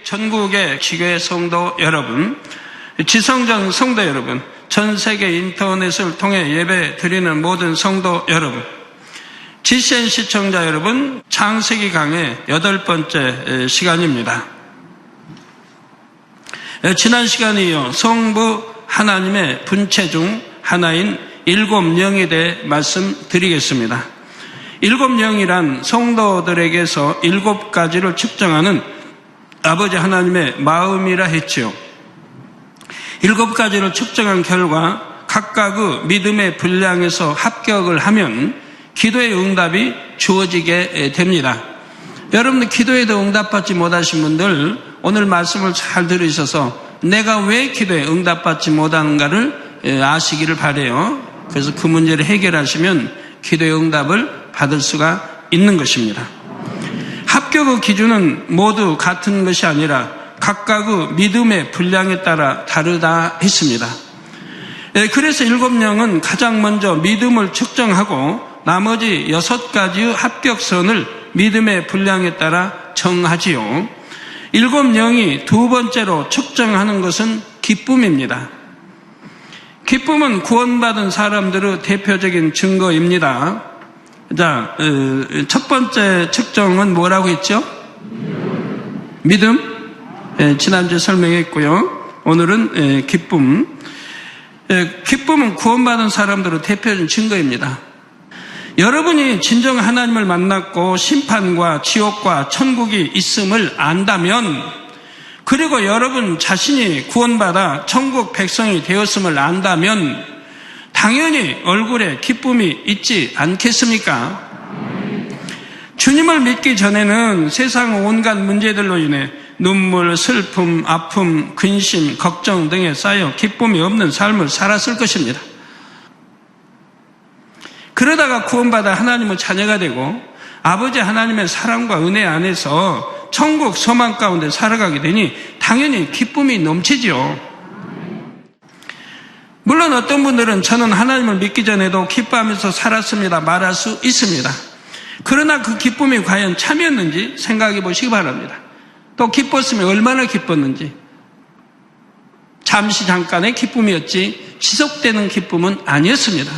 전국의 기교회 성도 여러분, 지성전 성도 여러분, 전 세계 인터넷을 통해 예배 드리는 모든 성도 여러분, GCN 시청자 여러분, 창세기 강의 8번째 시간입니다. 지난 시간에 이어 성부 하나님의 분체 중 하나인 7영에 대해 말씀드리겠습니다. 7영이란 성도들에게서 7가지를 측정하는 아버지 하나님의 마음이라 했지요. 7가지를 측정한 결과 각각의 믿음의 분량에서 합격을 하면 기도의 응답이 주어지게 됩니다. 여러분들 기도에도 응답받지 못하신 분들 오늘 말씀을 잘 들으셔서 내가 왜 기도에 응답받지 못하는가를 아시기를 바라요. 그래서 그 문제를 해결하시면 기도의 응답을 받을 수가 있는 것입니다. 합격의 기준은 모두 같은 것이 아니라 각각의 믿음의 분량에 따라 다르다 했습니다. 그래서 7영은 가장 먼저 믿음을 측정하고 나머지 6가지의 합격선을 믿음의 분량에 따라 정하지요. 7영이 두 번째로 측정하는 것은 기쁨입니다. 기쁨은 구원받은 사람들의 대표적인 증거입니다. 자, 첫 번째 측정은 뭐라고 했죠? 믿음. 지난주에 설명했고요. 오늘은 기쁨. 기쁨은 구원받은 사람들의 대표적인 증거입니다. 여러분이 진정 하나님을 만났고 심판과 지옥과 천국이 있음을 안다면, 그리고 여러분 자신이 구원받아 천국 백성이 되었음을 안다면 당연히 얼굴에 기쁨이 있지 않겠습니까? 주님을 믿기 전에는 세상 온갖 문제들로 인해 눈물, 슬픔, 아픔, 근심, 걱정 등에 쌓여 기쁨이 없는 삶을 살았을 것입니다. 그러다가 구원받아 하나님의 자녀가 되고 아버지 하나님의 사랑과 은혜 안에서 천국 소망 가운데 살아가게 되니 당연히 기쁨이 넘치죠. 물론 어떤 분들은 저는 하나님을 믿기 전에도 기뻐하면서 살았습니다 말할 수 있습니다. 그러나 그 기쁨이 과연 참이었는지 생각해 보시기 바랍니다. 또 기뻤으면 얼마나 기뻤는지. 잠깐의 기쁨이었지 지속되는 기쁨은 아니었습니다.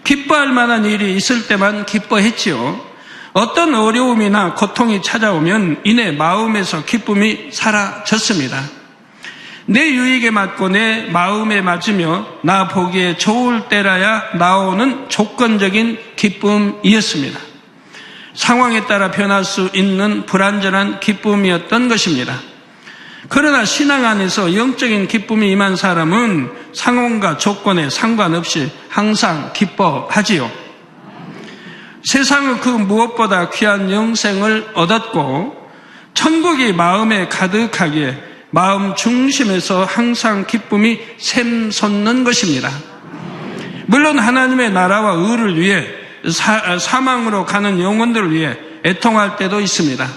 기뻐할 만한 일이 있을 때만 기뻐했지요. 어떤 어려움이나 고통이 찾아오면 이내 마음에서 기쁨이 사라졌습니다. 내 유익에 맞고 내 마음에 맞으며 나 보기에 좋을 때라야 나오는 조건적인 기쁨이었습니다. 상황에 따라 변할 수 있는 불완전한 기쁨이었던 것입니다. 그러나 신앙 안에서 영적인 기쁨이 임한 사람은 상황과 조건에 상관없이 항상 기뻐하지요. 세상의 그 무엇보다 귀한 영생을 얻었고 천국이 마음에 가득하기에 마음 중심에서 항상 기쁨이 샘솟는 것입니다. 물론 하나님의 나라와 의를 위해 사망으로 가는 영혼들을 위해 애통할 때도 있습니다.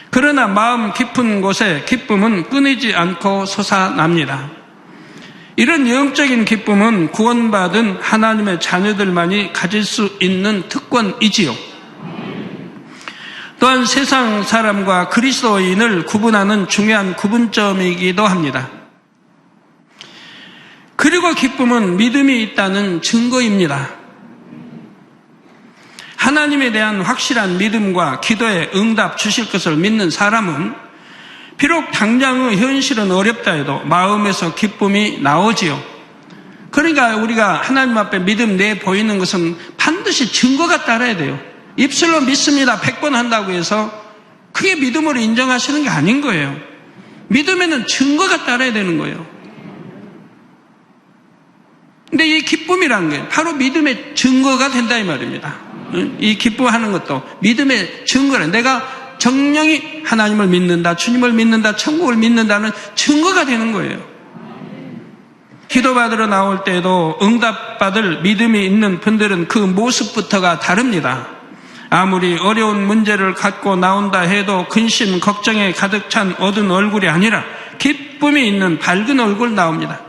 그러나 마음 깊은 곳에 기쁨은 끊이지 않고 솟아납니다. 이런 영적인 기쁨은 구원받은 하나님의 자녀들만이 가질 수 있는 특권이지요. 또한 세상 사람과 그리스도인을 구분하는 중요한 구분점이기도 합니다. 그리고 기쁨은 믿음이 있다는 증거입니다. 하나님에 대한 확실한 믿음과 기도에 응답 주실 것을 믿는 사람은 비록 당장의 현실은 어렵다 해도 마음에서 기쁨이 나오지요. 그러니까 우리가 하나님 앞에 믿음 내 보이는 것은 반드시 증거가 따라야 돼요. 입술로 믿습니다 100번 한다고 해서 그게 믿음으로 인정하시는 게 아닌 거예요. 믿음에는 증거가 따라야 되는 거예요. 근데 이 기쁨이라는 게 바로 믿음의 증거가 된다 이 말입니다. 이 기뻐하는 것도 믿음의 증거라. 내가 정령이 하나님을 믿는다, 주님을 믿는다, 천국을 믿는다는 증거가 되는 거예요. 기도받으러 나올 때에도 응답받을 믿음이 있는 분들은 그 모습부터가 다릅니다. 아무리 어려운 문제를 갖고 나온다 해도 근심, 걱정에 가득 찬 어두운 얼굴이 아니라 기쁨이 있는 밝은 얼굴 나옵니다.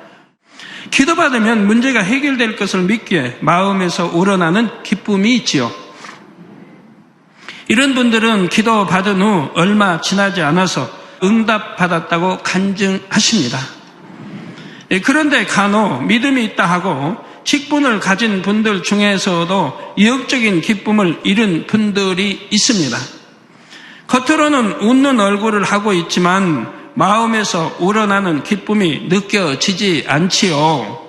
기도받으면 문제가 해결될 것을 믿기에 마음에서 우러나는 기쁨이 있지요. 이런 분들은 기도 받은 후 얼마 지나지 않아서 응답받았다고 간증하십니다. 그런데 간혹 믿음이 있다 하고 직분을 가진 분들 중에서도 이역적인 기쁨을 잃은 분들이 있습니다. 겉으로는 웃는 얼굴을 하고 있지만 마음에서 우러나는 기쁨이 느껴지지 않지요.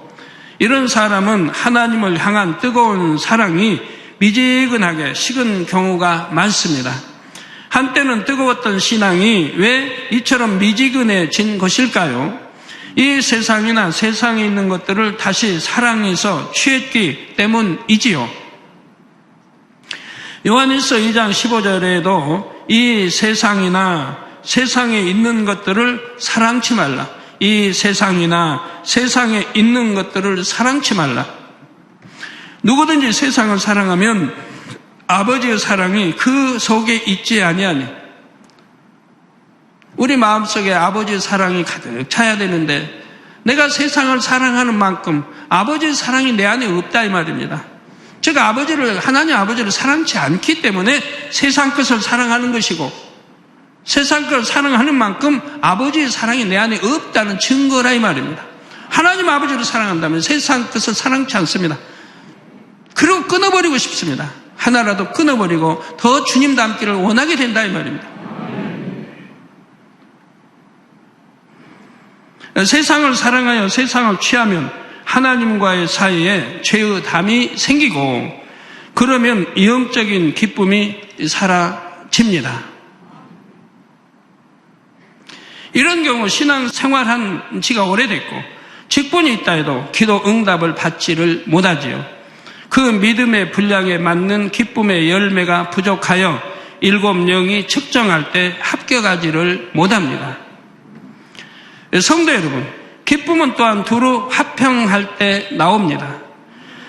이런 사람은 하나님을 향한 뜨거운 사랑이 미지근하게 식은 경우가 많습니다. 한때는 뜨거웠던 신앙이 왜 이처럼 미지근해진 것일까요? 이 세상이나 세상에 있는 것들을 다시 사랑해서 취했기 때문이지요. 요한일서 2장 15절에도 이 세상이나 세상에 있는 것들을 사랑치 말라. 이 세상이나 세상에 있는 것들을 사랑치 말라. 누구든지 세상을 사랑하면 아버지의 사랑이 그 속에 있지 아니하니. 우리 마음속에 아버지의 사랑이 가득 차야 되는데 내가 세상을 사랑하는 만큼 아버지의 사랑이 내 안에 없다 이 말입니다. 즉 하나님 아버지를 사랑치 않기 때문에 세상 것을 사랑하는 것이고 세상 것을 사랑하는 만큼 아버지의 사랑이 내 안에 없다는 증거라 이 말입니다. 하나님 아버지를 사랑한다면 세상 것을 사랑치 않습니다. 그리고 끊어버리고 싶습니다. 하나라도 끊어버리고 더 주님 닮기를 원하게 된다 이 말입니다. 세상을 사랑하여 세상을 취하면 하나님과의 사이에 죄의 담이 생기고 그러면 영적인 기쁨이 사라집니다. 이런 경우 신앙 생활한 지가 오래됐고 직분이 있다 해도 기도 응답을 받지를 못하지요. 그 믿음의 분량에 맞는 기쁨의 열매가 부족하여 7영이 측정할 때 합격하지를 못합니다. 성도 여러분, 기쁨은 또한 두루 화평할 때 나옵니다.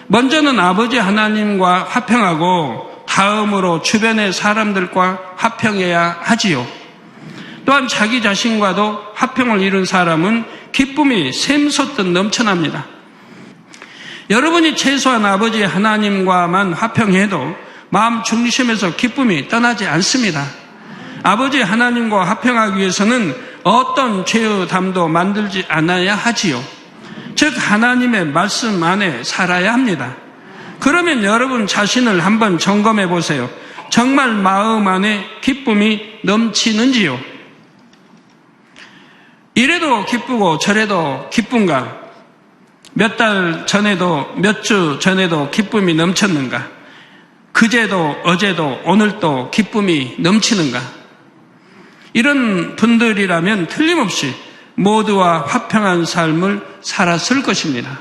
먼저는 아버지 하나님과 화평하고 다음으로 주변의 사람들과 화평해야 하지요. 또한 자기 자신과도 화평을 이룬 사람은 기쁨이 샘솟듯 넘쳐납니다. 여러분이 최소한 아버지 하나님과만 화평해도 마음 중심에서 기쁨이 떠나지 않습니다. 아버지 하나님과 화평하기 위해서는 어떤 죄의 담도 만들지 않아야 하지요. 즉 하나님의 말씀 안에 살아야 합니다. 그러면 여러분 자신을 한번 점검해 보세요. 정말 마음 안에 기쁨이 넘치는지요? 이래도 기쁘고 저래도 기쁜가? 몇 달 전에도 몇 주 전에도 기쁨이 넘쳤는가? 그제도 어제도 오늘도 기쁨이 넘치는가? 이런 분들이라면 틀림없이 모두와 화평한 삶을 살았을 것입니다.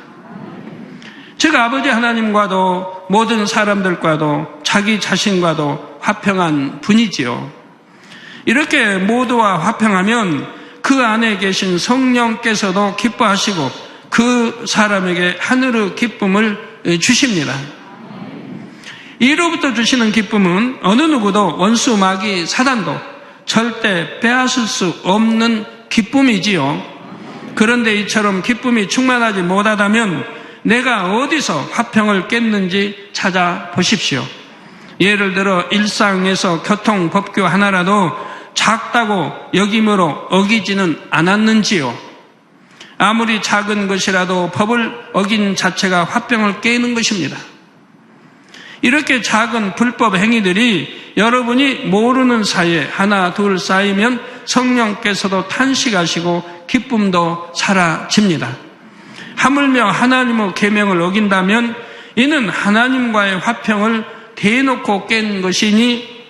즉 아버지 하나님과도 모든 사람들과도 자기 자신과도 화평한 분이지요. 이렇게 모두와 화평하면 그 안에 계신 성령께서도 기뻐하시고 그 사람에게 하늘의 기쁨을 주십니다. 이로부터 주시는 기쁨은 어느 누구도 원수 마귀 사단도 절대 빼앗을 수 없는 기쁨이지요. 그런데 이처럼 기쁨이 충만하지 못하다면 내가 어디서 화평을 깼는지 찾아보십시오. 예를 들어 일상에서 교통법규 하나라도 작다고 여김으로 어기지는 않았는지요. 아무리 작은 것이라도 법을 어긴 자체가 화평을 깨는 것입니다. 이렇게 작은 불법 행위들이 여러분이 모르는 사이에 하나 둘 쌓이면 성령께서도 탄식하시고 기쁨도 사라집니다. 하물며 하나님의 계명을 어긴다면 이는 하나님과의 화평을 대놓고 깬 것이니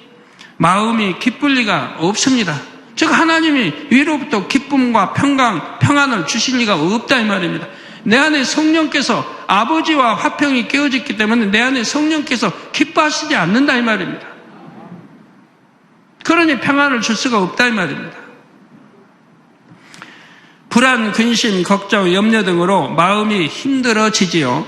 마음이 기쁠 리가 없습니다. 즉 하나님이 위로부터 기쁨과 평안을 주실 리가 없다 이 말입니다. 내 안에 성령께서 아버지와 화평이 깨어졌기 때문에 내 안에 성령께서 기뻐하시지 않는다 이 말입니다. 그러니 평안을 줄 수가 없다 이 말입니다. 불안, 근심, 걱정, 염려 등으로 마음이 힘들어지지요.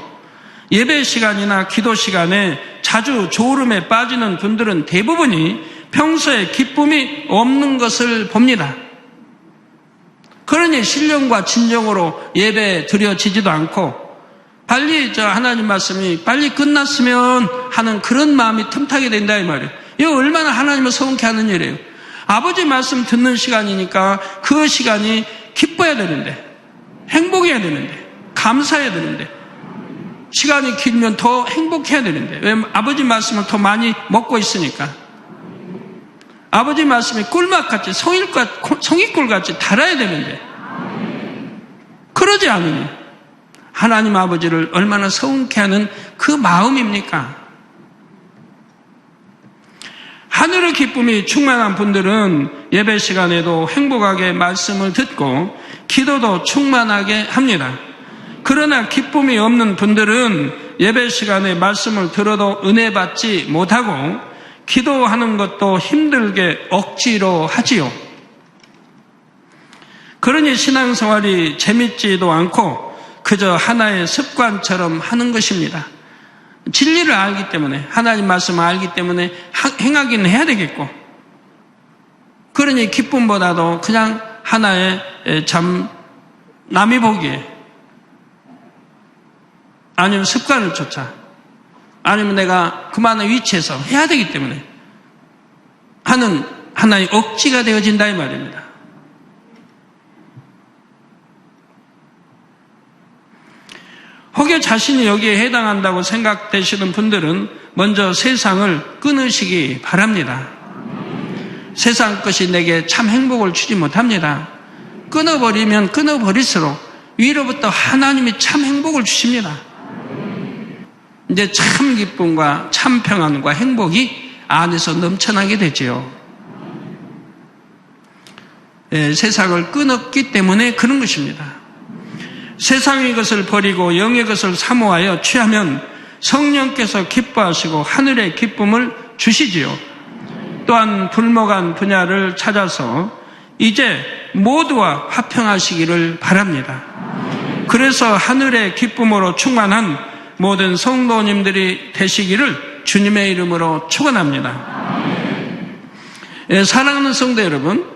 예배 시간이나 기도 시간에 자주 졸음에 빠지는 분들은 대부분이 평소에 기쁨이 없는 것을 봅니다. 그러니 신령과 진정으로 예배 드려지지도 않고 빨리 하나님 말씀이 빨리 끝났으면 하는 그런 마음이 틈타게 된다 이 말이에요. 이거 얼마나 하나님을 서운케 하는 일이에요. 아버지 말씀 듣는 시간이니까 그 시간이 기뻐야 되는데, 행복해야 되는데, 감사해야 되는데, 시간이 길면 더 행복해야 되는데, 왜 아버지 말씀을 더 많이 먹고 있으니까. 아버지 말씀이 꿀맛같이 송이꿀같이 달아야 되는데, 그러지 않으니 하나님 아버지를 얼마나 서운케 하는 그 마음입니까? 하늘의 기쁨이 충만한 분들은 예배 시간에도 행복하게 말씀을 듣고 기도도 충만하게 합니다. 그러나 기쁨이 없는 분들은 예배 시간에 말씀을 들어도 은혜 받지 못하고 기도하는 것도 힘들게 억지로 하지요. 그러니 신앙생활이 재밌지도 않고 그저 하나의 습관처럼 하는 것입니다. 진리를 알기 때문에, 하나님 말씀을 알기 때문에 행하기는 해야 되겠고, 그러니 기쁨보다도 그냥 하나의 참 남이 보기에, 아니면 습관을 쫓아, 아니면 내가 그만한 위치에서 해야 되기 때문에 하는 하나의 억지가 되어진다 이 말입니다. 혹여 자신이 여기에 해당한다고 생각되시는 분들은 먼저 세상을 끊으시기 바랍니다. 세상 것이 내게 참 행복을 주지 못합니다. 끊어버리면 끊어버릴수록 위로부터 하나님이 참 행복을 주십니다. 이제 참 기쁨과 참 평안과 행복이 안에서 넘쳐나게 되지요. 세상을 끊었기 때문에 그런 것입니다. 세상의 것을 버리고 영의 것을 사모하여 취하면 성령께서 기뻐하시고 하늘의 기쁨을 주시지요. 또한 불목한 분야를 찾아서 이제 모두와 화평하시기를 바랍니다. 그래서 하늘의 기쁨으로 충만한 모든 성도님들이 되시기를 주님의 이름으로 축원합니다. 사랑하는 성도 여러분,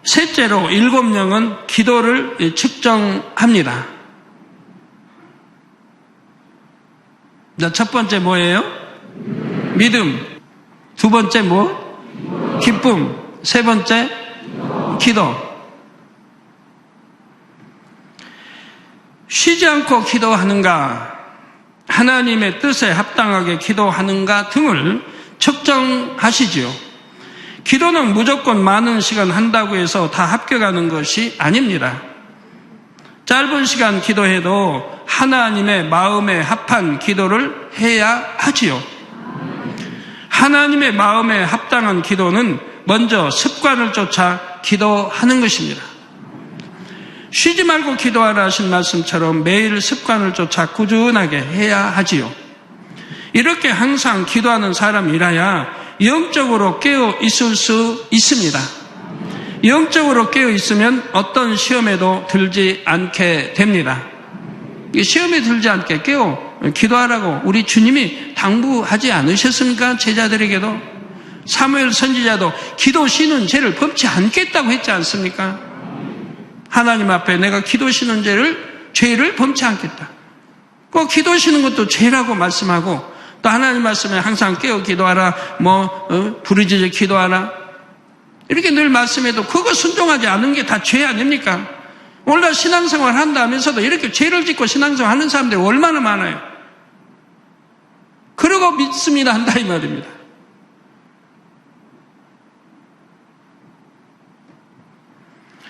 셋째로 7영은 기도를 측정합니다. 첫 번째 뭐예요? 믿음. 두 번째 뭐? 기쁨. 세 번째 기도. 쉬지 않고 기도하는가, 하나님의 뜻에 합당하게 기도하는가 등을 측정하시지요. 기도는 무조건 많은 시간 한다고 해서 다 합격하는 것이 아닙니다. 짧은 시간 기도해도 하나님의 마음에 합한 기도를 해야 하지요. 하나님의 마음에 합당한 기도는 먼저 습관을 쫓아 기도하는 것입니다. 쉬지 말고 기도하라 하신 말씀처럼 매일 습관을 쫓아 꾸준하게 해야 하지요. 이렇게 항상 기도하는 사람이라야 영적으로 깨어 있을 수 있습니다. 영적으로 깨어 있으면 어떤 시험에도 들지 않게 됩니다. 시험에 들지 않게 깨어 기도하라고 우리 주님이 당부하지 않으셨습니까? 제자들에게도. 사무엘 선지자도 기도 쉬는 죄를 범치 않겠다고 했지 않습니까? 하나님 앞에 내가 기도 쉬는 죄를 범치 않겠다. 꼭 기도 쉬는 것도 죄라고 말씀하고, 또 하나님 말씀에 항상 깨어 기도하라, 부르짖어 기도하라, 이렇게 늘 말씀해도 그거 순종하지 않은 게 다 죄 아닙니까? 오늘날 신앙생활 한다면서도 이렇게 죄를 짓고 신앙생활 하는 사람들이 얼마나 많아요. 그러고 믿습니다 한다 이 말입니다.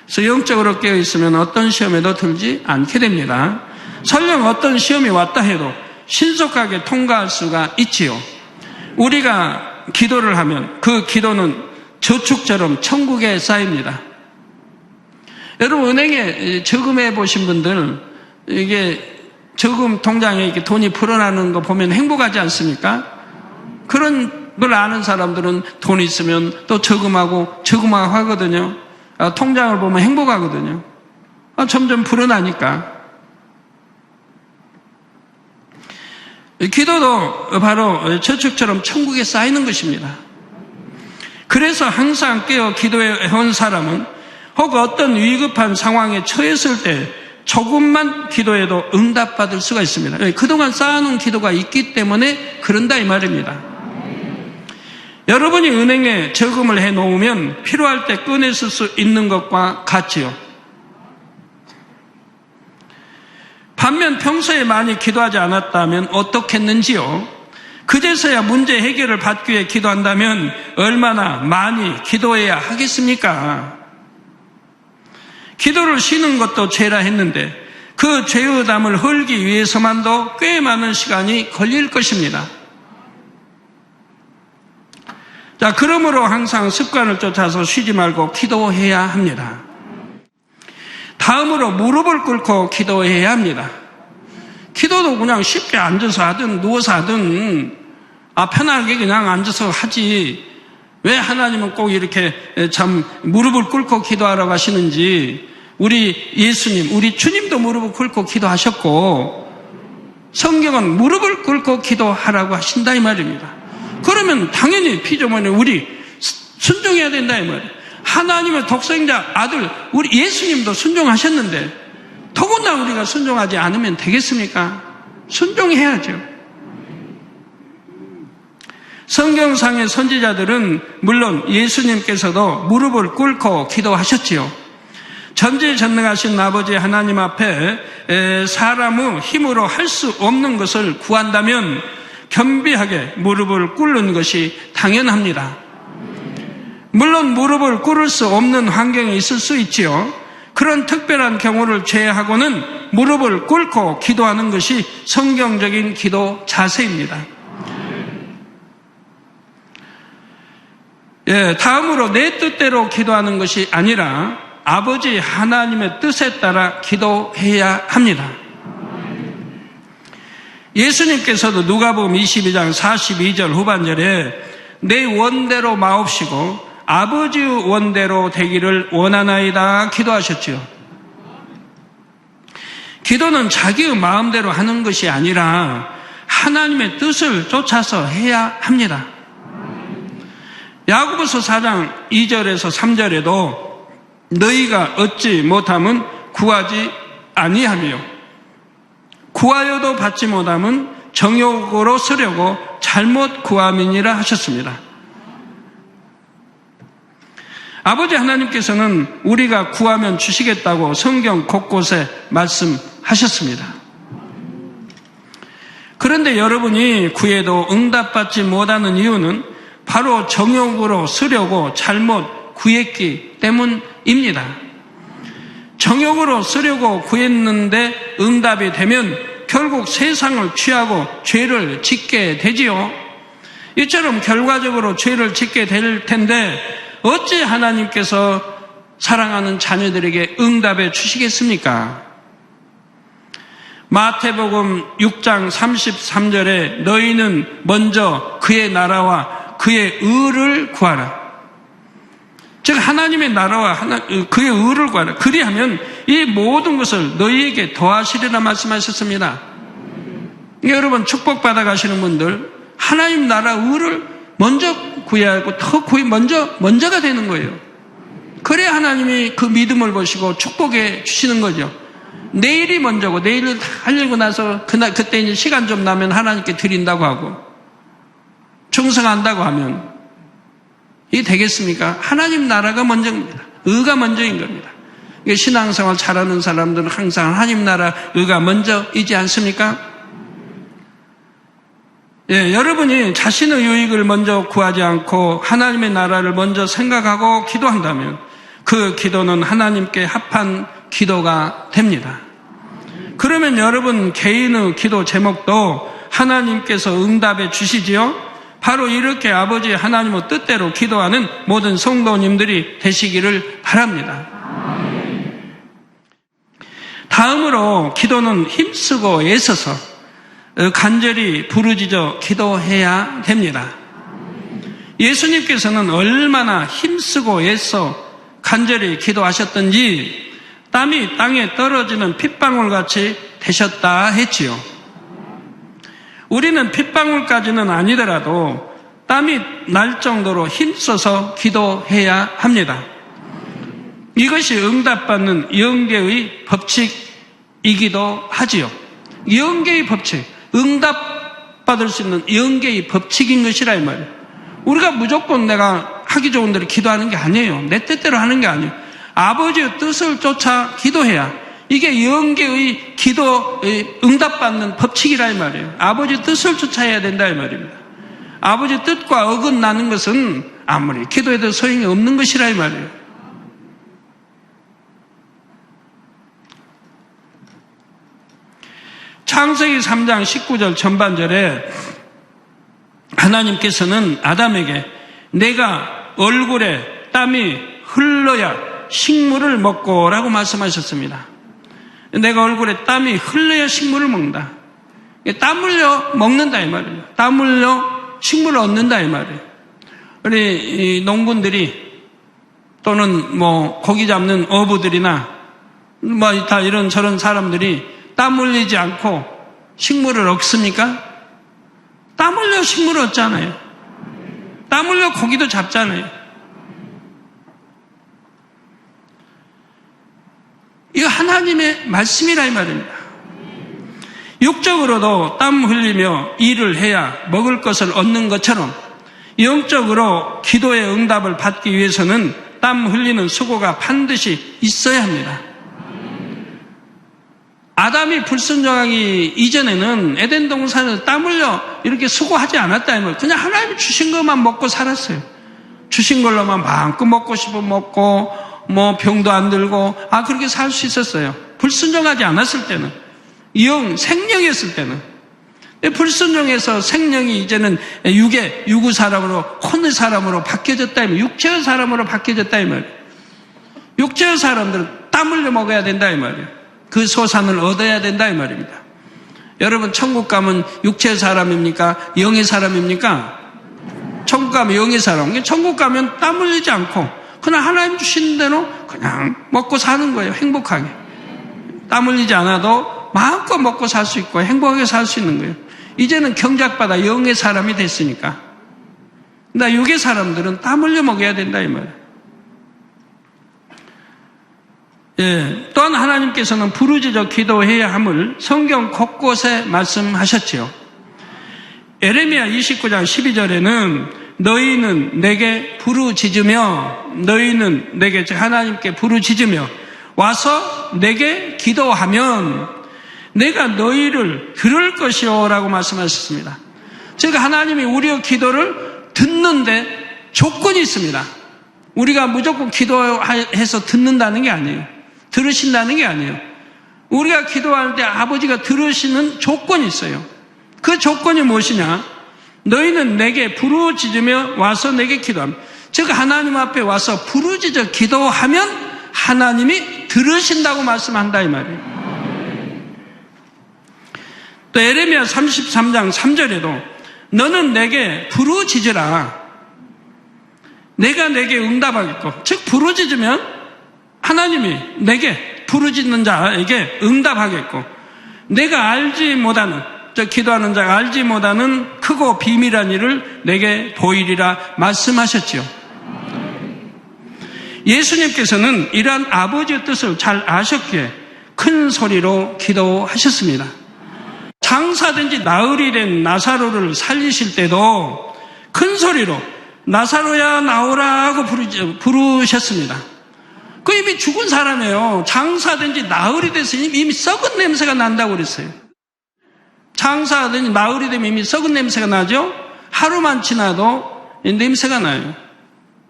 그래서 영적으로 깨어 있으면 어떤 시험에도 들지 않게 됩니다. 설령 어떤 시험이 왔다 해도 신속하게 통과할 수가 있지요. 우리가 기도를 하면 그 기도는 저축처럼 천국에 쌓입니다. 여러분, 은행에 저금해 보신 분들, 이게 저금 통장에 이렇게 돈이 불어나는 거 보면 행복하지 않습니까? 그런 걸 아는 사람들은 돈 있으면 또 저금하고 하거든요. 통장을 보면 행복하거든요. 점점 불어나니까. 기도도 바로 저축처럼 천국에 쌓이는 것입니다. 그래서 항상 깨어 기도해온 사람은 혹 어떤 위급한 상황에 처했을 때 조금만 기도해도 응답받을 수가 있습니다. 그동안 쌓아놓은 기도가 있기 때문에 그런다 이 말입니다. 여러분이 은행에 저금을 해 놓으면 필요할 때 꺼냈을 수 있는 것과 같지요. 반면 평소에 많이 기도하지 않았다면 어떻겠는지요? 그제서야 문제 해결을 받기 위해 기도한다면 얼마나 많이 기도해야 하겠습니까? 기도를 쉬는 것도 죄라 했는데 그 죄의 담을 헐기 위해서만도 꽤 많은 시간이 걸릴 것입니다. 자, 그러므로 항상 습관을 쫓아서 쉬지 말고 기도해야 합니다. 다음으로 무릎을 꿇고 기도해야 합니다. 기도도 그냥 쉽게 앉아서 하든 누워서 하든 편하게 그냥 앉아서 하지 왜 하나님은 꼭 이렇게 참 무릎을 꿇고 기도하라고 하시는지 우리 예수님, 우리 주님도 무릎을 꿇고 기도하셨고 성경은 무릎을 꿇고 기도하라고 하신다 이 말입니다. 그러면 당연히 피조물에 우리 순종해야 된다 이 말이에요. 하나님의 독생자 아들 우리 예수님도 순종하셨는데 더구나 우리가 순종하지 않으면 되겠습니까? 순종해야죠. 성경상의 선지자들은 물론 예수님께서도 무릎을 꿇고 기도하셨지요. 전지전능하신 아버지 하나님 앞에 사람의 힘으로 할 수 없는 것을 구한다면 겸비하게 무릎을 꿇는 것이 당연합니다. 물론 무릎을 꿇을 수 없는 환경이 있을 수 있지요. 그런 특별한 경우를 제외하고는 무릎을 꿇고 기도하는 것이 성경적인 기도 자세입니다. 다음으로 내 뜻대로 기도하는 것이 아니라 아버지 하나님의 뜻에 따라 기도해야 합니다. 예수님께서도 누가복음 22장 42절 후반절에 내 원대로 마옵시고 아버지의 원대로 되기를 원하나이다 기도하셨지요. 기도는 자기의 마음대로 하는 것이 아니라 하나님의 뜻을 쫓아서 해야 합니다. 야고보서 4장 2절에서 3절에도 너희가 얻지 못함은 구하지 아니하며 구하여도 받지 못함은 정욕으로 쓰려고 잘못 구함이니라 하셨습니다. 아버지 하나님께서는 우리가 구하면 주시겠다고 성경 곳곳에 말씀하셨습니다. 그런데 여러분이 구해도 응답받지 못하는 이유는 바로 정욕으로 쓰려고 잘못 구했기 때문입니다. 정욕으로 쓰려고 구했는데 응답이 되면 결국 세상을 취하고 죄를 짓게 되지요. 이처럼 결과적으로 죄를 짓게 될 텐데 어찌 하나님께서 사랑하는 자녀들에게 응답해 주시겠습니까? 마태복음 6장 33절에 너희는 먼저 그의 나라와 그의 의를 구하라. 즉 하나님의 나라와 그의 의를 구하라. 그리하면 이 모든 것을 너희에게 더하시리라 말씀하셨습니다. 여러분 축복받아 가시는 분들 하나님 나라 의를 먼저 구해야 하고 더 먼저가 되는 거예요. 그래야 하나님이 그 믿음을 보시고 축복해 주시는 거죠. 내일이 먼저고 내일을 하려고 나서 그때 이제 시간 좀 나면 하나님께 드린다고 하고 충성한다고 하면 이게 되겠습니까? 하나님 나라가 먼저입니다. 의가 먼저인 겁니다. 신앙생활 잘하는 사람들은 항상 하나님 나라 의가 먼저이지 않습니까? 여러분이 자신의 유익을 먼저 구하지 않고 하나님의 나라를 먼저 생각하고 기도한다면 그 기도는 하나님께 합한 기도가 됩니다. 그러면 여러분 개인의 기도 제목도 하나님께서 응답해 주시지요. 바로 이렇게 아버지 하나님의 뜻대로 기도하는 모든 성도님들이 되시기를 바랍니다. 다음으로 기도는 힘쓰고 애써서 간절히 부르짖어 기도해야 됩니다. 예수님께서는 얼마나 힘쓰고 애써 간절히 기도하셨던지 땀이 땅에 떨어지는 핏방울같이 되셨다 했지요. 우리는 핏방울까지는 아니더라도 땀이 날 정도로 힘써서 기도해야 합니다. 이것이 응답받는 영계의 법칙이기도 하지요. 영계의 법칙, 응답받을 수 있는 영계의 법칙인 것이라 이 말이에요. 우리가 무조건 내가 하기 좋은 대로 기도하는 게 아니에요. 내 뜻대로 하는 게 아니에요. 아버지의 뜻을 쫓아 기도해야 이게 영계의 기도의 응답받는 법칙이라 이 말이에요. 아버지 뜻을 쫓아야 된다 이 말입니다. 아버지 뜻과 어긋나는 것은 아무리 기도해도 소용이 없는 것이라 이 말이에요. 창세기 3장 19절 전반절에 하나님께서는 아담에게 내가 얼굴에 땀이 흘러야 식물을 먹고라고 말씀하셨습니다. 내가 얼굴에 땀이 흘러야 식물을 먹는다. 땀 흘려 먹는다 이 말이에요. 땀 흘려 식물을 얻는다 이 말이에요. 우리 농군들이 또는 고기 잡는 어부들이나 다 이런 저런 사람들이 땀 흘리지 않고 식물을 얻습니까? 땀 흘려 식물을 얻잖아요. 땀 흘려 고기도 잡잖아요. 이거 하나님의 말씀이라 이 말입니다. 육적으로도 땀 흘리며 일을 해야 먹을 것을 얻는 것처럼 영적으로 기도의 응답을 받기 위해서는 땀 흘리는 수고가 반드시 있어야 합니다. 아담이 불순종하기 이전에는 에덴 동산에서 땀 흘려 이렇게 수고하지 않았다 이 말이에요. 그냥 하나님이 주신 것만 먹고 살았어요. 주신 걸로만 마음껏 먹고 싶으면 먹고 병도 안 들고 그렇게 살 수 있었어요. 불순종하지 않았을 때는, 생령이었을 때는. 불순종해서 생령이 이제는 유구 사람으로, 혼의 사람으로 바뀌어졌다 이 말이에요. 육체의 사람으로 바뀌어졌다 이 말이에요. 육체의 사람들은 땀 흘려 먹어야 된다 이 말이에요. 그 소산을 얻어야 된다 이 말입니다. 여러분 천국 가면 육체의 사람입니까? 영의 사람입니까? 천국 가면 영의 사람. 천국 가면 땀 흘리지 않고 그냥 하나님 주시는 대로 그냥 먹고 사는 거예요. 행복하게. 땀 흘리지 않아도 마음껏 먹고 살 수 있고 행복하게 살 수 있는 거예요. 이제는 경작받아 영의 사람이 됐으니까. 근데 육의 사람들은 땀 흘려 먹어야 된다 이 말이에요. 또한 하나님께서는 부르짖어 기도해야 함을 성경 곳곳에 말씀하셨지요. 에레미야 29장 12절에는 너희는 내게 부르짖으며 너희는 내게 하나님께 부르짖으며 와서 내게 기도하면 내가 너희를 들을 것이요 라고 말씀하셨습니다. 즉 하나님이 우리의 기도를 듣는데 조건이 있습니다. 우리가 무조건 기도해서 듣는다는 게 아니에요. 들으신다는 게 아니에요. 우리가 기도할 때 아버지가 들으시는 조건이 있어요. 그 조건이 무엇이냐? 너희는 내게 부르짖으며 와서 내게 기도하면, 즉 하나님 앞에 와서 부르짖어 기도하면 하나님이 들으신다고 말씀한다 이 말이에요. 또 에레미야 33장 3절에도 너는 내게 부르짖으라 내가 내게 응답하겠고, 즉 부르짖으면 하나님이 내게 부르짖는 자에게 응답하겠고 내가 알지 못하는 기도하는 자가 알지 못하는 크고 비밀한 일을 내게 보이리라 말씀하셨지요. 예수님께서는 이러한 아버지의 뜻을 잘 아셨기에 큰 소리로 기도하셨습니다. 장사된 지 나흘이 된 나사로를 살리실 때도 큰 소리로 나사로야 나오라고 부르셨습니다. 그 이미 죽은 사람이에요. 장사된 지 나흘이 됐으니 이미 썩은 냄새가 난다고 그랬어요. 장사된 지 나흘이 되면 이미 썩은 냄새가 나죠? 하루만 지나도 냄새가 나요.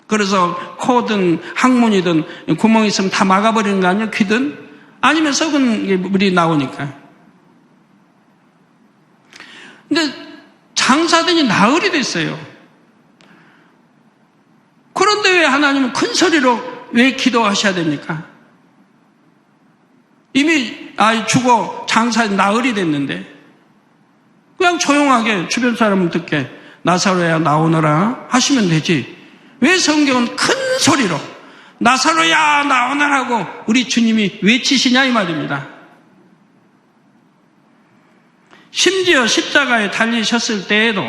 그래서 코든 항문이든 구멍이 있으면 다 막아버리는 거 아니에요? 귀든? 아니면 썩은 물이 나오니까. 근데 장사된 지 나흘이 됐어요. 그런데 왜 하나님은 큰 소리로 왜 기도하셔야 됩니까? 이미 죽어 장사된 나흘이 됐는데 그냥 조용하게 주변 사람은 듣게 나사로야 나오너라 하시면 되지. 왜 성경은 큰 소리로 나사로야 나오너라고 우리 주님이 외치시냐 이 말입니다. 심지어 십자가에 달리셨을 때에도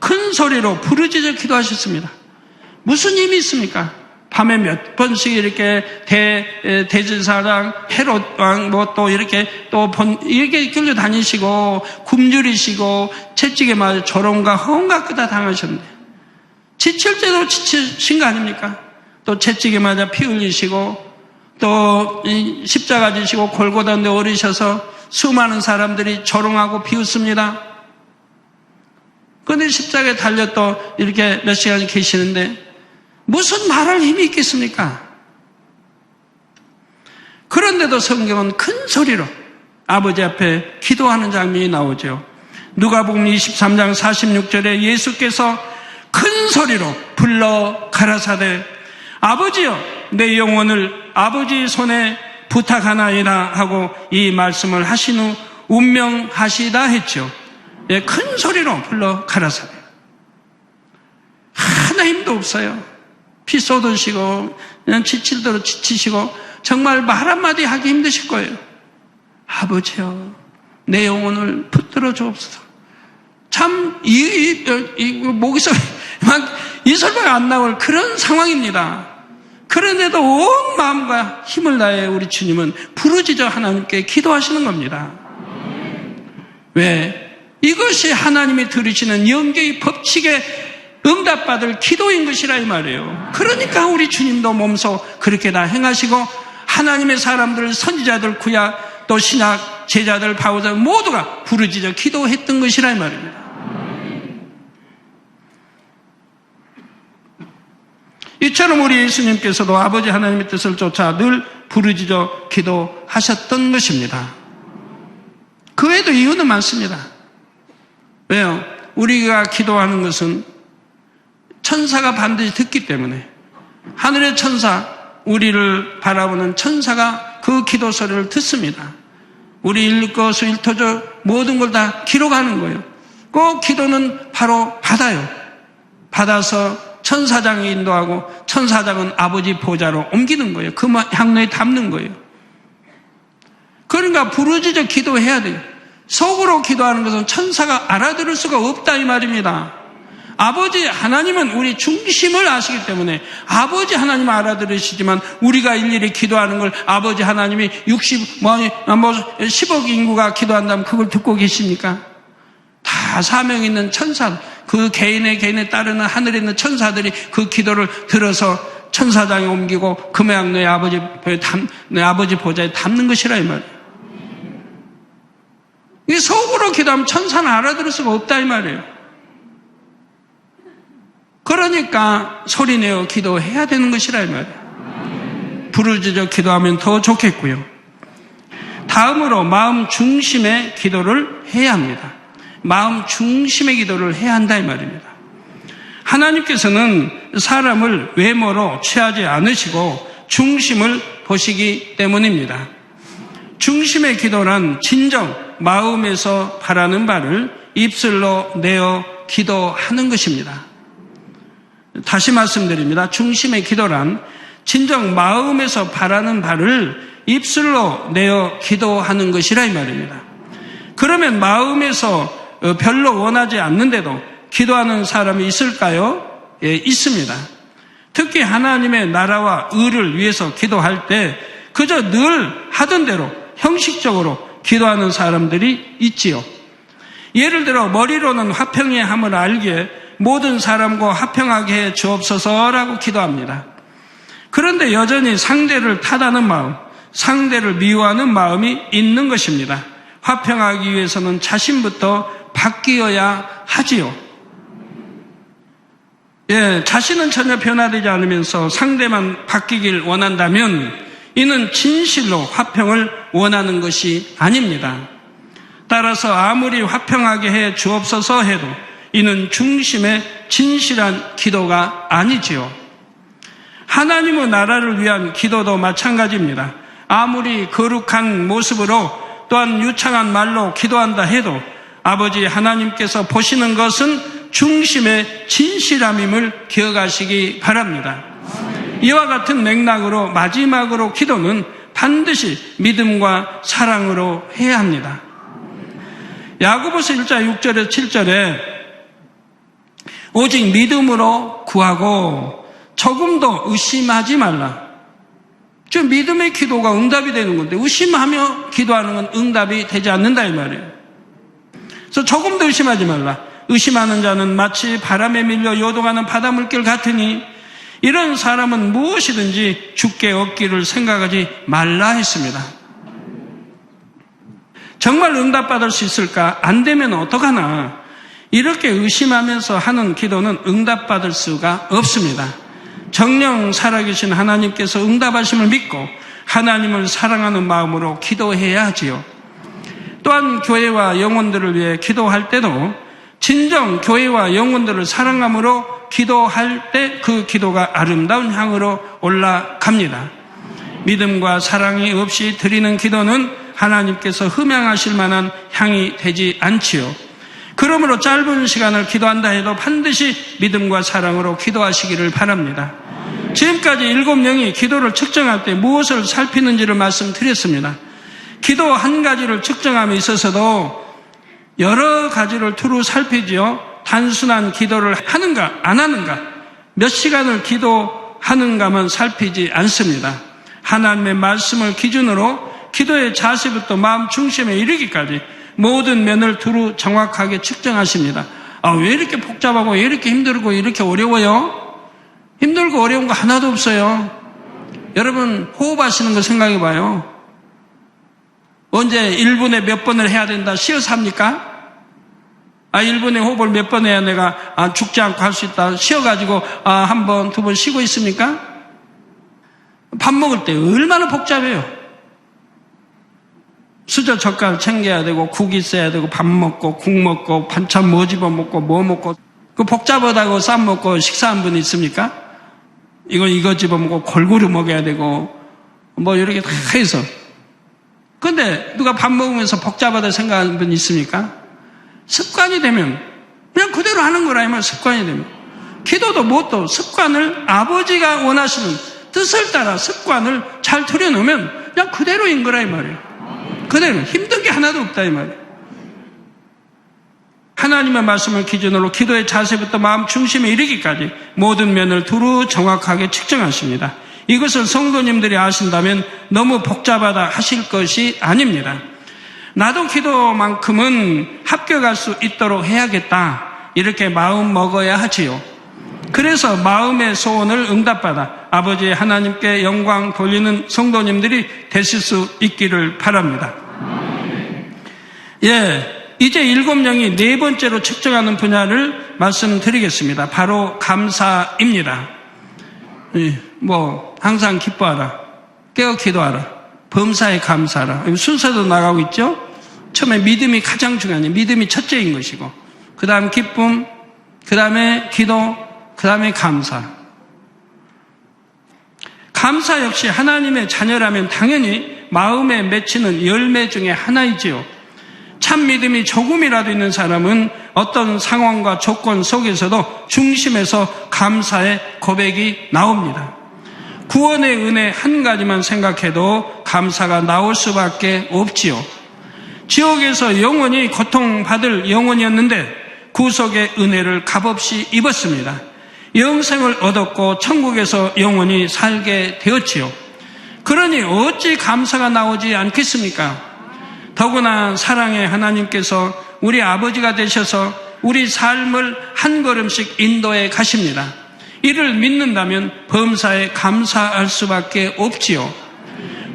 큰 소리로 부르짖어 기도하셨습니다. 무슨 힘이 있습니까? 밤에 몇 번씩 이렇게 대제사장 헤롯 왕 또 이렇게 이렇게 끌려다니시고 굶주리시고 채찍에 맞아 조롱과 허언과 끄다 당하셨는데 지칠 때도 지치신 거 아닙니까? 또 채찍에 맞아 피 흘리시고 또 십자가 지시고 골고다인데 오르셔서 수많은 사람들이 조롱하고 비웃습니다. 그런데 십자가에 달려 또 이렇게 몇 시간 계시는데 무슨 말할 힘이 있겠습니까? 그런데도 성경은 큰 소리로 아버지 앞에 기도하는 장면이 나오죠. 누가복음 23장 46절에 예수께서 큰 소리로 불러 가라사대 아버지여 내 영혼을 아버지 손에 부탁하나이다 하고 이 말씀을 하신 후 운명하시다 했죠. 예, 큰 소리로 불러 가라사대. 하나 힘도 없어요. 피 쏟으시고 그냥 지칠 대로 지치시고 정말 말 한마디 하기 힘드실 거예요. 아버지여 내 영혼을 붙들어 주옵소서. 참 목에서 막 이설배가 안 나올 그런 상황입니다. 그런데도 온 마음과 힘을 다해 우리 주님은 부르짖어 하나님께 기도하시는 겁니다. 왜? 이것이 하나님이 들으시는 영계의 법칙에 응답받을 기도인 것이라 이 말이에요. 그러니까 우리 주님도 몸소 그렇게 다 행하시고 하나님의 사람들, 선지자들, 구약, 또 신약, 제자들, 바오자들 모두가 부르짖어 기도했던 것이라 이 말입니다. 이처럼 우리 예수님께서도 아버지 하나님의 뜻을 쫓아 늘 부르짖어 기도하셨던 것입니다. 그 외에도 이유는 많습니다. 왜요? 우리가 기도하는 것은 천사가 반드시 듣기 때문에 하늘의 천사, 우리를 바라보는 천사가 그 기도 소리를 듣습니다. 우리 일거수 일터조 모든 걸 다 기록하는 거예요. 그 기도는 바로 받아요. 받아서 천사장이 인도하고 천사장은 아버지 보좌로 옮기는 거예요. 그 향로에 담는 거예요. 그러니까 부르짖어 기도해야 돼요. 속으로 기도하는 것은 천사가 알아들을 수가 없다 이 말입니다. 아버지 하나님은 우리 중심을 아시기 때문에 아버지 하나님은 알아들으시지만 우리가 일일이 기도하는 걸 아버지 하나님이 10억 인구가 기도한다면 그걸 듣고 계십니까? 다 사명 있는 천사, 그 개인에 따르는 하늘에 있는 천사들이 그 기도를 들어서 천사장에 옮기고 금양로의 아버지 보좌에 담는 것이라 이 말이에요. 이 속으로 기도하면 천사는 알아들을 수가 없다 이 말이에요. 그러니까 소리내어 기도해야 되는 것이라 이 말이에요. 부르짖어 기도하면 더 좋겠고요. 다음으로 마음 중심의 기도를 해야 합니다. 마음 중심의 기도를 해야 한다 이 말입니다. 하나님께서는 사람을 외모로 취하지 않으시고 중심을 보시기 때문입니다. 중심의 기도란 진정 마음에서 바라는 바를 입술로 내어 기도하는 것입니다. 다시 말씀드립니다. 중심의 기도란 진정 마음에서 바라는 바를 입술로 내어 기도하는 것이라 이 말입니다. 그러면 마음에서 별로 원하지 않는데도 기도하는 사람이 있을까요? 예, 있습니다. 특히 하나님의 나라와 의를 위해서 기도할 때 그저 늘 하던 대로 형식적으로 기도하는 사람들이 있지요. 예를 들어 머리로는 화평의 함을 알기에 모든 사람과 화평하게 해 주옵소서라고 기도합니다. 그런데 여전히 상대를 탓하는 마음, 상대를 미워하는 마음이 있는 것입니다. 화평하기 위해서는 자신부터 바뀌어야 하지요. 예, 자신은 전혀 변화되지 않으면서 상대만 바뀌길 원한다면 이는 진실로 화평을 원하는 것이 아닙니다. 따라서 아무리 화평하게 해 주옵소서 해도 이는 중심의 진실한 기도가 아니지요. 하나님의 나라를 위한 기도도 마찬가지입니다. 아무리 거룩한 모습으로 또한 유창한 말로 기도한다 해도 아버지 하나님께서 보시는 것은 중심의 진실함임을 기억하시기 바랍니다. 이와 같은 맥락으로 마지막으로 기도는 반드시 믿음과 사랑으로 해야 합니다. 야고보서 1장 6절에서 7절에 오직 믿음으로 구하고 조금도 의심하지 말라. 즉 믿음의 기도가 응답이 되는 건데 의심하며 기도하는 건 응답이 되지 않는다 이 말이에요. 그래서 조금도 의심하지 말라. 의심하는 자는 마치 바람에 밀려 요동하는 바닷물결 같으니 이런 사람은 무엇이든지 주께 얻기를 생각하지 말라 했습니다. 정말 응답받을 수 있을까? 안 되면 어떡하나? 이렇게 의심하면서 하는 기도는 응답받을 수가 없습니다. 정령 살아계신 하나님께서 응답하심을 믿고 하나님을 사랑하는 마음으로 기도해야 하지요. 또한 교회와 영혼들을 위해 기도할 때도 진정 교회와 영혼들을 사랑함으로 기도할 때 그 기도가 아름다운 향으로 올라갑니다. 믿음과 사랑이 없이 드리는 기도는 하나님께서 흠양하실 만한 향이 되지 않지요. 그러므로 짧은 시간을 기도한다 해도 반드시 믿음과 사랑으로 기도하시기를 바랍니다. 지금까지 7명이 기도를 측정할 때 무엇을 살피는지를 말씀드렸습니다. 기도 한 가지를 측정함에 있어서도 여러 가지를 두루 살피지요. 단순한 기도를 하는가 안 하는가, 몇 시간을 기도하는가만 살피지 않습니다. 하나님의 말씀을 기준으로 기도의 자세부터 마음 중심에 이르기까지 모든 면을 두루 정확하게 측정하십니다. 왜 이렇게 복잡하고 왜 이렇게 힘들고 이렇게 어려워요? 힘들고 어려운 거 하나도 없어요. 여러분 호흡하시는 거 생각해 봐요. 언제 1분에 몇 번을 해야 된다 쉬어서 합니까? 1분에 호흡을 몇 번 해야 내가 죽지 않고 할 수 있다 쉬어가지고 한 번, 두 번 쉬고 있습니까? 밥 먹을 때 얼마나 복잡해요. 수저 젓갈 챙겨야 되고 국 있어야 되고 밥 먹고 국 먹고 반찬 뭐 집어 먹고 뭐 먹고 그 복잡하다고 쌈 먹고 식사한 분 있습니까? 이거 집어 먹고 골고루 먹어야 되고 뭐 이렇게 다 해서. 근데 누가 밥 먹으면서 복잡하다 생각하는 분 있습니까? 습관이 되면 그냥 그대로 하는 거라 하면 습관이 되면 기도도 뭣도 습관을 아버지가 원하시는 뜻을 따라 습관을 잘 들여놓으면 그냥 그대로인 거라 이 말이에요. 그대로 힘든 게 하나도 없다 이 말이에요. 하나님의 말씀을 기준으로 기도의 자세부터 마음 중심에 이르기까지 모든 면을 두루 정확하게 측정하십니다. 이것을 성도님들이 아신다면 너무 복잡하다 하실 것이 아닙니다. 나도 기도만큼은 합격할 수 있도록 해야겠다 이렇게 마음 먹어야 하지요. 그래서 마음의 소원을 응답받아 아버지 하나님께 영광 돌리는 성도님들이 되실 수 있기를 바랍니다. 이제 7명이 네 번째로 측정하는 분야를 말씀드리겠습니다. 바로 감사입니다. 항상 기뻐하라, 깨어 기도하라, 범사에 감사하라. 순서도 나가고 있죠. 처음에 믿음이 가장 중요해요. 믿음이 첫째인 것이고 그 다음 기쁨, 그 다음에 기도, 그 다음에 감사. 감사 역시 하나님의 자녀라면 당연히 마음에 맺히는 열매 중에 하나이지요. 참 믿음이 조금이라도 있는 사람은 어떤 상황과 조건 속에서도 중심에서 감사의 고백이 나옵니다. 구원의 은혜 한 가지만 생각해도 감사가 나올 수밖에 없지요. 지옥에서 영원히 고통받을 영혼이었는데 구속의 은혜를 값없이 입었습니다. 영생을 얻었고 천국에서 영원히 살게 되었지요. 그러니 어찌 감사가 나오지 않겠습니까? 더구나 사랑의 하나님께서 우리 아버지가 되셔서 우리 삶을 한 걸음씩 인도해 가십니다. 이를 믿는다면 범사에 감사할 수밖에 없지요.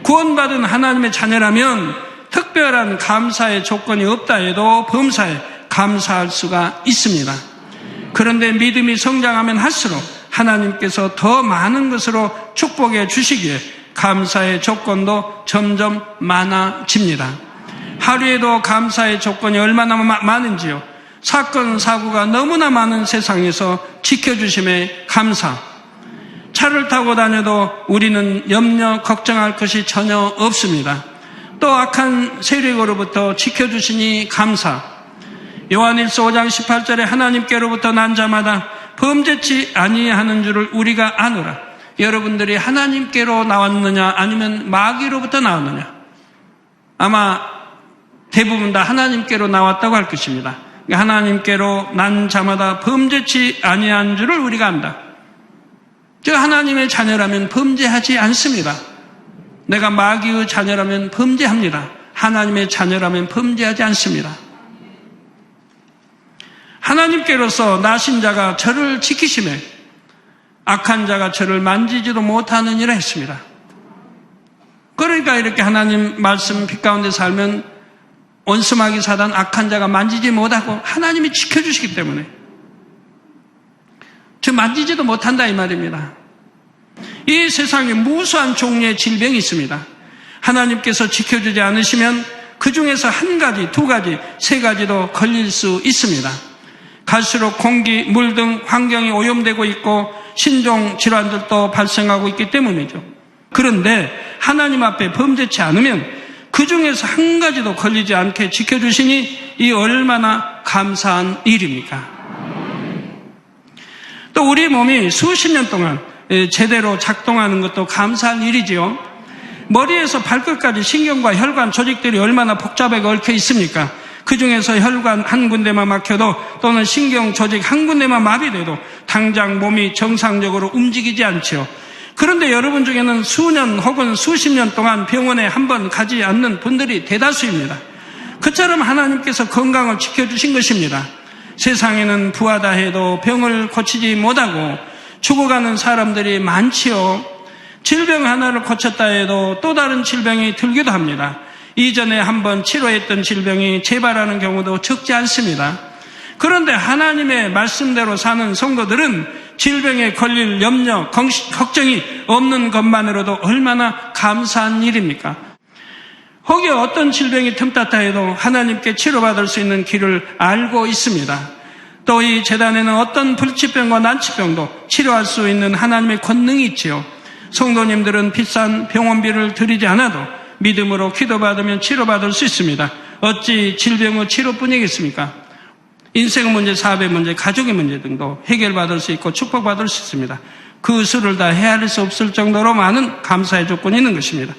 구원받은 하나님의 자녀라면 특별한 감사의 조건이 없다 해도 범사에 감사할 수가 있습니다. 그런데 믿음이 성장하면 할수록 하나님께서 더 많은 것으로 축복해 주시기에 감사의 조건도 점점 많아집니다. 하루에도 감사의 조건이 얼마나 많은지요. 사건, 사고가 너무나 많은 세상에서 지켜주심에 감사. 차를 타고 다녀도 우리는 염려, 걱정할 것이 전혀 없습니다. 또 악한 세력으로부터 지켜주시니 감사. 요한일서 5장 18절에 하나님께로부터 난 자마다 범죄치 아니하는 줄을 우리가 아노라. 여러분들이 하나님께로 나왔느냐 아니면 마귀로부터 나왔느냐? 아마 대부분 다 하나님께로 나왔다고 할 것입니다. 하나님께로 난 자마다 범죄치 아니한 줄을 우리가 안다. 저 하나님의 자녀라면 범죄하지 않습니다. 내가 마귀의 자녀라면 범죄합니다. 하나님의 자녀라면 범죄하지 않습니다. 하나님께로서 나신 자가 저를 지키시매 악한 자가 저를 만지지도 못하느니라 했습니다. 그러니까 이렇게 하나님 말씀 빛 가운데 살면 원수마귀 사단 악한 자가 만지지 못하고 하나님이 지켜주시기 때문에 저 만지지도 못한다 이 말입니다. 이 세상에 무수한 종류의 질병이 있습니다. 하나님께서 지켜주지 않으시면 그 중에서 한 가지, 두 가지, 세 가지도 걸릴 수 있습니다. 갈수록 공기, 물 등 환경이 오염되고 있고 신종 질환들도 발생하고 있기 때문이죠. 그런데 하나님 앞에 범죄치 않으면 그 중에서 한 가지도 걸리지 않게 지켜주시니 이 얼마나 감사한 일입니까? 또 우리 몸이 수십 년 동안 제대로 작동하는 것도 감사할 일이지요. 머리에서 발끝까지 신경과 혈관 조직들이 얼마나 복잡하게 얽혀 있습니까? 그 중에서 혈관 한 군데만 막혀도 또는 신경 조직 한 군데만 마비돼도 당장 몸이 정상적으로 움직이지 않지요. 그런데 여러분 중에는 수년 혹은 수십 년 동안 병원에 한 번 가지 않는 분들이 대다수입니다. 그처럼 하나님께서 건강을 지켜주신 것입니다. 세상에는 부하다 해도 병을 고치지 못하고 죽어가는 사람들이 많지요. 질병 하나를 고쳤다 해도 또 다른 질병이 들기도 합니다. 이전에 한번 치료했던 질병이 재발하는 경우도 적지 않습니다. 그런데 하나님의 말씀대로 사는 성도들은 질병에 걸릴 염려, 걱정이 없는 것만으로도 얼마나 감사한 일입니까? 혹여 어떤 질병이 틈탔다 해도 하나님께 치료받을 수 있는 길을 알고 있습니다. 또 이 재단에는 어떤 불치병과 난치병도 치료할 수 있는 하나님의 권능이 있지요. 성도님들은 비싼 병원비를 들이지 않아도 믿음으로 기도받으면 치료받을 수 있습니다. 어찌 질병의 치료뿐이겠습니까? 인생의 문제, 사업의 문제, 가족의 문제 등도 해결받을 수 있고 축복받을 수 있습니다. 그 수를 다 헤아릴 수 없을 정도로 많은 감사의 조건이 있는 것입니다.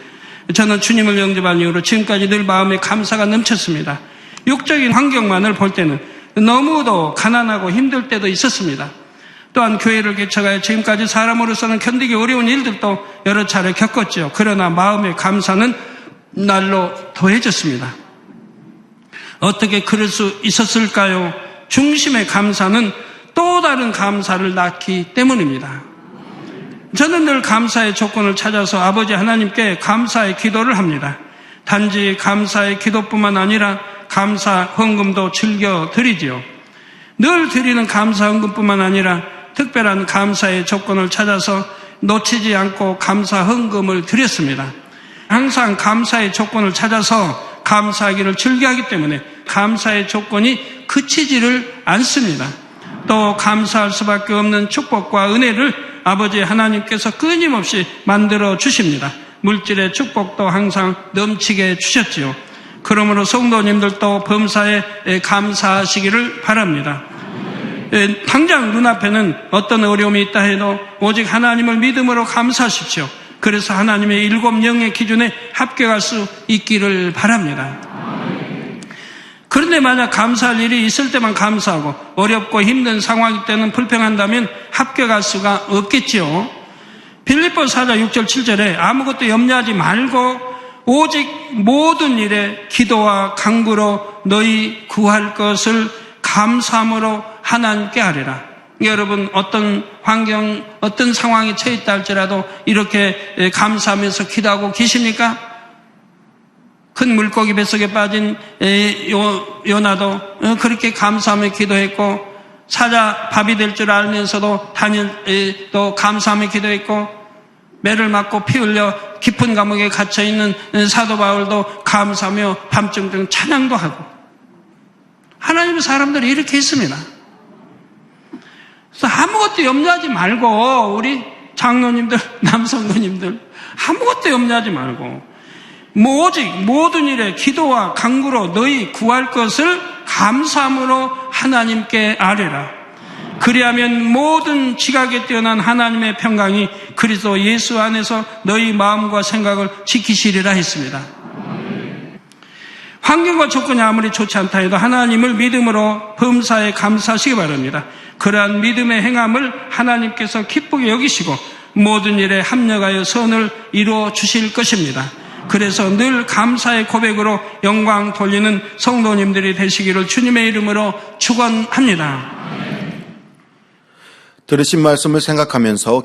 저는 주님을 영접한 이후로 지금까지 늘 마음에 감사가 넘쳤습니다. 육적인 환경만을 볼 때는 너무도 가난하고 힘들 때도 있었습니다. 또한 교회를 개척하여 지금까지 사람으로서는 견디기 어려운 일들도 여러 차례 겪었죠. 그러나 마음의 감사는 날로 더해졌습니다. 어떻게 그럴 수 있었을까요? 중심의 감사는 또 다른 감사를 낳기 때문입니다. 저는 늘 감사의 조건을 찾아서 아버지 하나님께 감사의 기도를 합니다. 단지 감사의 기도뿐만 아니라 감사 헌금도 즐겨 드리지요. 늘 드리는 감사 헌금뿐만 아니라 특별한 감사의 조건을 찾아서 놓치지 않고 감사 헌금을 드렸습니다. 항상 감사의 조건을 찾아서 감사하기를 즐겨하기 때문에 감사의 조건이 그치지를 않습니다. 또 감사할 수밖에 없는 축복과 은혜를 아버지 하나님께서 끊임없이 만들어 주십니다. 물질의 축복도 항상 넘치게 주셨지요. 그러므로 성도님들도 범사에 감사하시기를 바랍니다. 당장 눈앞에는 어떤 어려움이 있다 해도 오직 하나님을 믿음으로 감사하십시오. 그래서 하나님의 7영의 기준에 합격할 수 있기를 바랍니다. 그런데 만약 감사할 일이 있을 때만 감사하고 어렵고 힘든 상황일 때는 불평한다면 합격할 수가 없겠지요. 빌립보서 4장 6절 7절에 아무것도 염려하지 말고 오직 모든 일에 기도와 간구로 너희 구할 것을 감사함으로 하나님께 아뢰라. 여러분 어떤 환경, 어떤 상황에 처해 있다 할지라도 이렇게 감사하면서 기도하고 계십니까? 큰 물고기 뱃속에 빠진 요나도 그렇게 감사하며 기도했고 사자 밥이 될 줄 알면서도 다니엘도 감사하며 기도했고 매를 맞고 피 흘려 깊은 감옥에 갇혀있는 사도 바울도 감사하며 밤중중 찬양도 하고 하나님의 사람들이 이렇게 했습니다. 그래서 아무것도 염려하지 말고 우리 장로님들, 남성도님들 아무것도 염려하지 말고 오직 모든 일에 기도와 간구로 너희 구할 것을 감사함으로 하나님께 아뢰라. 그리하면 모든 지각에 뛰어난 하나님의 평강이 그리스도 예수 안에서 너희 마음과 생각을 지키시리라 했습니다. 환경과 조건이 아무리 좋지 않다 해도 하나님을 믿음으로 범사에 감사하시기 바랍니다. 그러한 믿음의 행함을 하나님께서 기쁘게 여기시고 모든 일에 합력하여 선을 이루어 주실 것입니다. 그래서 늘 감사의 고백으로 영광 돌리는 성도님들이 되시기를 주님의 이름으로 축원합니다. 들으신 말씀을 생각하면서